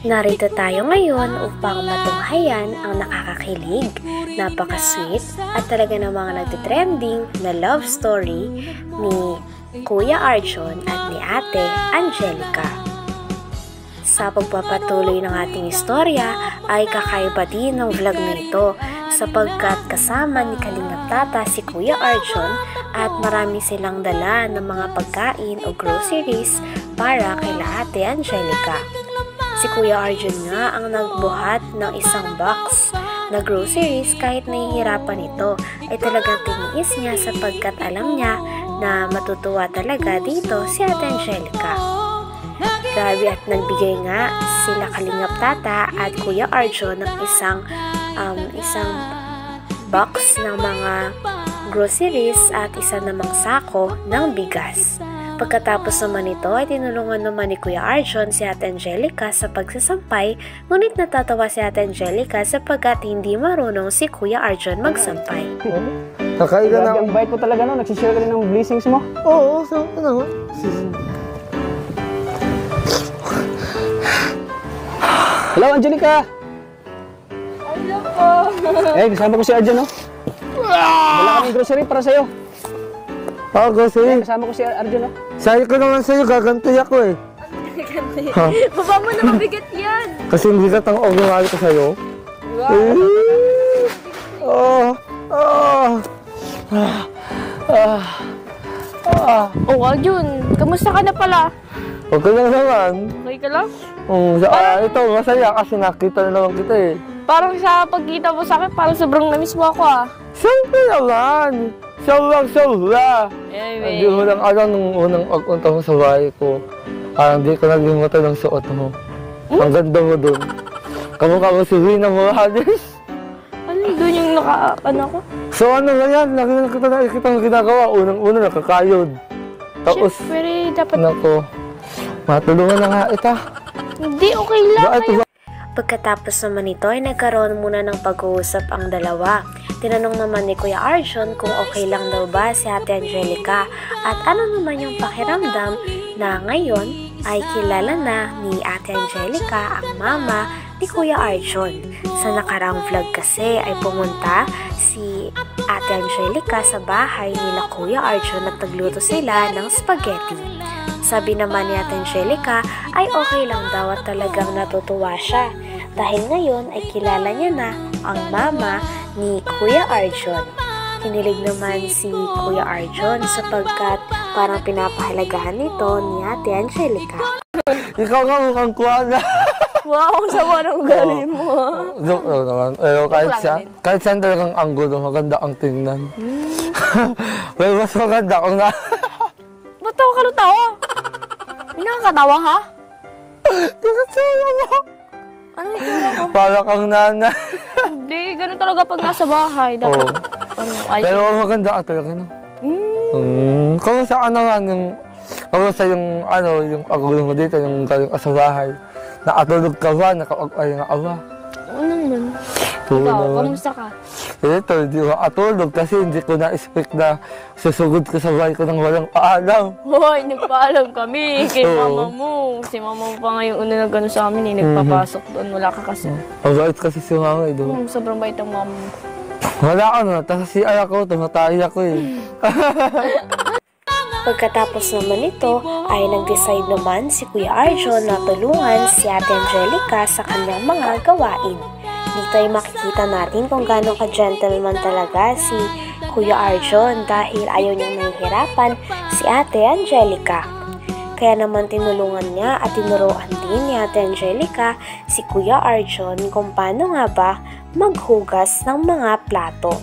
Narito tayo ngayon upang matunghayan ang nakakakilig, napaka-sweet at talaga namang nagtitrending na love story ni Kuya Arjon at ni Ate Angelica. Sa pagpapatuloy ng ating istorya ay kakaiba din ng vlog nito sapagkat kasama ni Kalingap Tata si Kuya Arjon at marami silang dala ng mga pagkain o groceries para kay Ate Angelica. Si Kuya Arjon nga ang nagbuhat ng isang box na groceries kahit nahihirapan ito ay talagang tiniis niya sapagkat alam niya na matutuwa talaga dito si Ate Angelica. Grabe at nagbigay nga sila Kalingap Tata at Kuya Arjon ng isang box ng mga groceries at isa namang sako ng bigas. Pagkatapos naman ito ay tinulungan naman ni Kuya Arjon si Ate Angelica sa pagsasampay, ngunit natatawa si Ate Angelica sapagkat hindi marunong si Kuya Arjon magsampay. Kakaiga na. Ang bait mo talaga no, nagsishare ka rin ng blessings mo. Oo, so ano? Hello Angelica! Hello po! Kasama ko si Arjon no? Wala kaming grocery para sa'yo. Oo, grocery. Kasama ko si Arjon no? Sabi ko naman sa'yo, gagantoy ako eh. Baba mo na mabigat yan! Kasi hindi ka tang ogumali ko sa'yo. Oh, Arjon, kamusta ka na pala? Okay lang naman. Okay ka lang? Ito, masaya kasi nakita na naman kita eh. Parang sa pagkita mo sa akin, parang sobrang namiss mo ako ah. Siyempre naman. Sobra. Hindi mo lang alam nung unang pagpunta mo sa bahay ko. Parang di ko nalimutan ng suot mo. Ang ganda mo dun. Kamukha mo si Rina Morales. Ano doon yung ko? So ano ba yan? Nakikita mo ginagawa. Unang-una nakakayod. Tapos, Siyempre, dapat... nako, matulungan na nga ita. Hindi, okay lang. Pagkatapos naman ito ay nagkaroon muna ng pag-uusap ang dalawa. Tinanong naman ni Kuya Arjon kung okay lang daw ba si Ate Angelica at ano naman yung pakiramdam na ngayon ay kilala na ni Ate Angelica ang mama ni Kuya Arjon. Sa nakarang vlog kasi ay pumunta si Ate Angelica sa bahay nila Kuya Arjon at nagluto sila ng spaghetti. Sabi naman ni Ate Angelica ay okay lang daw at talagang natutuwa siya dahil ngayon ay kilala niya na ang mama ni Kuya Arjon. Kinilig naman si Kuya Arjon sapagkat parang pinapahalagahan nito ni Ate Angelica. Ikaw nga mukhang kuwana. Wow, sama ng galing mo. Joke lang naman. Pero kahit saan talagang anggulo, maganda ang tingnan. Pero mas maganda kung na... Ba't tawa ka ng tawa? Hindi nakakatawa ha? Nakasama mo. Ano yung tura mo? Para kang nana. Hindi, ganun talaga pag nasa bahay. Dapat, Pero maganda ka talaga, no? Kamusta ka naman yung... Kamusta yung, yung pagulong mo dito, yung galing ka sa bahay? Nakatulog ka ba? Nakapag-ay nga ka ba? Oo naman. Oo Ikaw, naman. kamusta ka? Ito, hindi makatulog kasi hindi ko na-expect na susugod ko sa bahay ko nang walang paalam. Hoy, nagpaalam kami kay Oo. mama mo. Si mama mo pa nga yung una na gano'n sa amin nagpapasok doon. Wala ka kasi. Ang bait kasi si mama eh, doon. Sobrang bait ang mama mo. Wala ka na, tapos si ay ako, tumatay ako eh. Pagkatapos naman ito ay nag-decide naman si Kuya Arjon na tulungan si Ate Angelica sa kanyang mga gawain. Dito ay makikita natin kung gaano ka-gentleman talaga si Kuya Arjon dahil ayaw niyang nahihirapan si Ate Angelica. Kaya naman tinulungan niya at tinuruan din ni Ate Angelica si Kuya Arjon kung paano nga ba maghugas ng mga plato.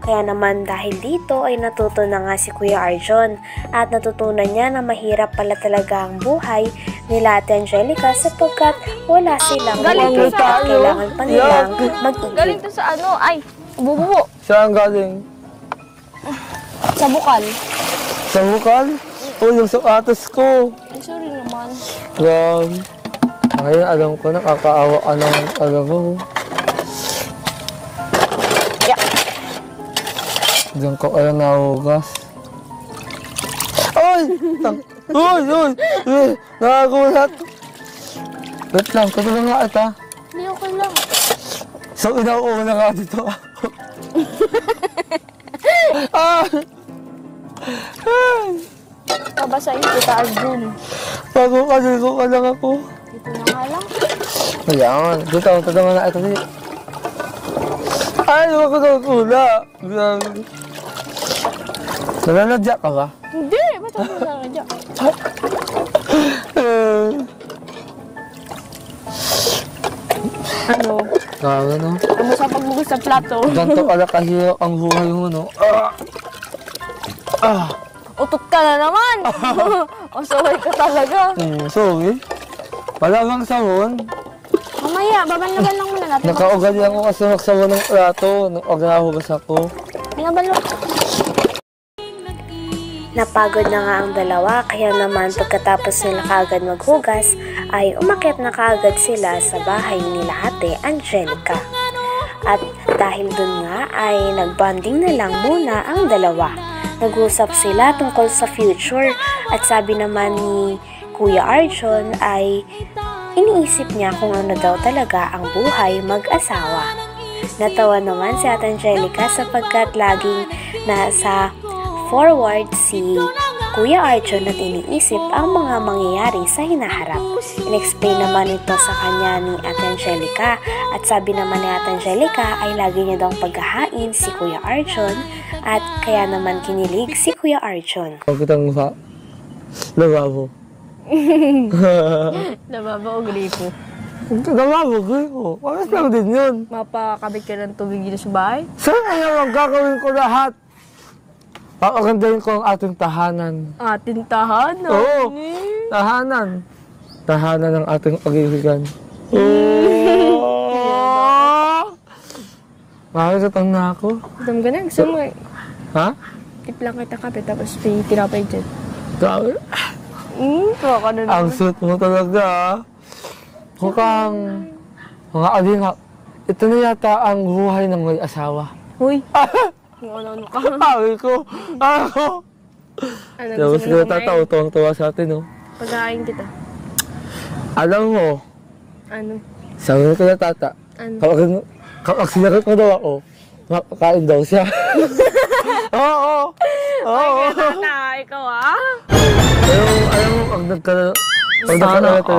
Kaya naman dahil dito ay natuto na nga si Kuya Arjon at natutunan niya na mahirap pala talaga ang buhay nila Ate Angelica sapagkat wala silang Galing maligid at kailangan pa nilang mag-igib. Galing to sa bubuo. Saan galing? Sa bukal. Sa bukal? O, yung sapatos ko. Ay, sorry naman. Grabe. Ngayon alam ko na, kakaawa ka ng alam mo. Diyan ko kaya nahugas. Ay! Uy! Nakagulat! Wait lang, katulong nga ata. Hindi, okay lang. So, inauuna nga dito ako. Ah! Pabasahin kita, Arjun. Bago ko ka lang ako. Dito na nga lang. Ayan, dito, katulong nga ito. Ay, huwag ko nagkula. Nananadya ka ba? Hindi, ba't ako nananadya? Ano? Grabe, no? Ano sa pagbugas sa plato? Ganto pala kahirap ang buhay mo, no? Utot ka na naman! O, sorry ka talaga. Sorry. Wala bang sabon? Mamaya, babanlaban lang muna natin. Nakaugali ako kasi magsabon ng plato nung agnahugas ako. Binabanlaban. Napagod na nga ang dalawa, kaya naman pagkatapos nila kaagad maghugas, ay umakyat na kaagad sila sa bahay nila Ate Angelica. At dahil dun nga ay nagbonding na lang muna ang dalawa. Nag-usap sila tungkol sa future at sabi naman ni Kuya Arjun ay iniisip niya kung ano daw talaga ang buhay mag-asawa. Natawa naman si Ate Angelica sapagkat laging nasa forward si Kuya Arjun at iniisip ang mga mangyayari sa hinaharap. In-explain naman ito sa kanya ni Ate Angelica at sabi naman ni Ate Angelica ay lagi niya daw paghahain si Kuya Arjun at kaya naman kinilig si Kuya Arjun. Huwag kitang mukha. Lababo. Nababa o gripo? Lababo, gripo. Paras lang din yun. Mapakabit ka ng tubig dito sa bahay? Saan ayaw ang gagawin ko lahat? Papagandahin ko ang ating tahanan. Ating tahanan? Oo, tahanan. Tahanan ng ating pag-ibigan. Makakasatang na ako. Alam ka na, gusto mo eh. Ha? Tiplang kita kape tapos may tinapay dyan. Grabe. Kaka na Ang naman. suit mo talaga, ah. Mukhang mga alingap. Ito na yata ang buhay ng may asawa. Uy! Kung ano ka. Sabi ko, ako. Ano Tapos gusto mo kita na tatawa, tuwang-tuwa sa atin, no? Pagkain kita. Alam mo, Ano? sabi ko na tata, Ano? kapag sinagot mo daw ako, makakain daw siya. Oo, oo. Tata, ikaw ah? Alam mo, pag nagkalala talaga ako,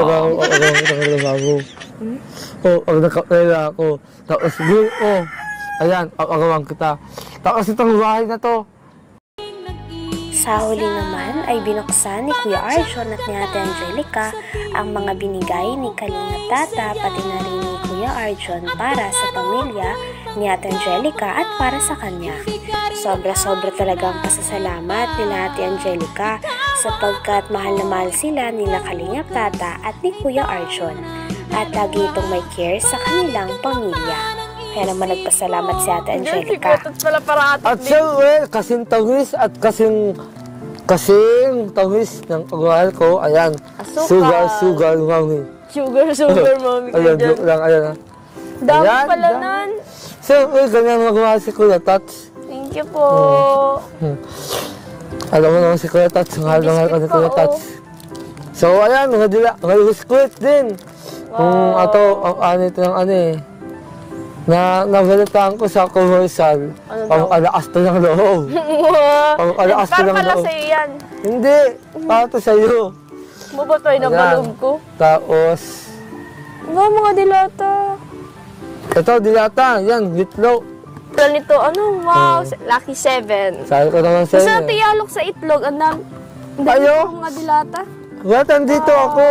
pag nagkalala ako, tapos girl, ayan, papagawan kita. Tapos itong bahay na to. Sa huli naman ay binuksan ni Kuya Arjun at ni Ate Angelica ang mga binigay ni Kalingap Tata pati na rin ni Kuya Arjun para sa pamilya ni Ate Angelica at para sa kanya. Sobra-sobra talagang pasasalamat nila Ate Angelica sapagkat mahal na mahal sila nila Kalingap Tata at ni Kuya Arjun at lagi itong may care sa kanilang pamilya. Kaya naman nagpasalamat si Ate Angelica. Secret pala para atin At siyempre, kasing tawis at kasing tawis ng pagmahal ko, ayan, Asukal. sugar, mami. Sugar, mami ka Ayan, dyan. joke lang, ayan ha. Dami Ayan, pala dami. nun. Siyempre, ganyan magmahal si Kuya Tats. Thank you po. Alam mo naman si Kuya Tats, mahal na mahal ka ni Biscuit Kuya pa, Tats. So, ayan, mga dila, mga biskuit din. Kung ato, ang anit ng ano eh. Nabalitaan ko sa commercial, Ano pang alakas to ng loob. Pang alakas to Para ng pala loob. sa'yo yan. Hindi, para to sa'yo. Mabatoy na Ayan. balog ko. Tapos, Mga dilata. ito, dilata, yan, itlog. Plan nito, ano, wow, lucky 7. Sabi ko naman Gusto sa'yo. natin ialok sa itlog, ang dami. Ayo. Mga dilata. Ba't andito ako?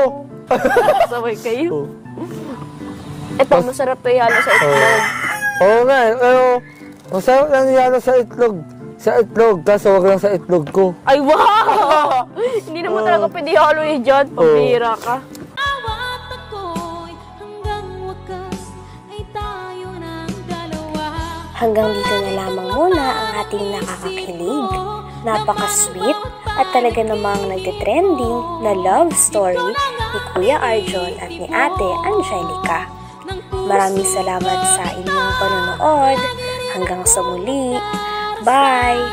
Sabay kayo. Oh. Ito, masarap to ihalo sa itlog. Oo nga, pero masarap lang niyala sa itlog. Sa itlog, kaso wag lang sa itlog ko. Ay, wow! Hindi naman talaga pwede ihalo eh dyan. Pambira ka. Hanggang dito na lamang muna ang ating nakakakilig, napaka-sweet at talaga namang nagtitrending na love story ni Kuya Arjun at ni Ate Angelica. Maraming salamat sa inyong panonood. Hanggang sa muli. Bye!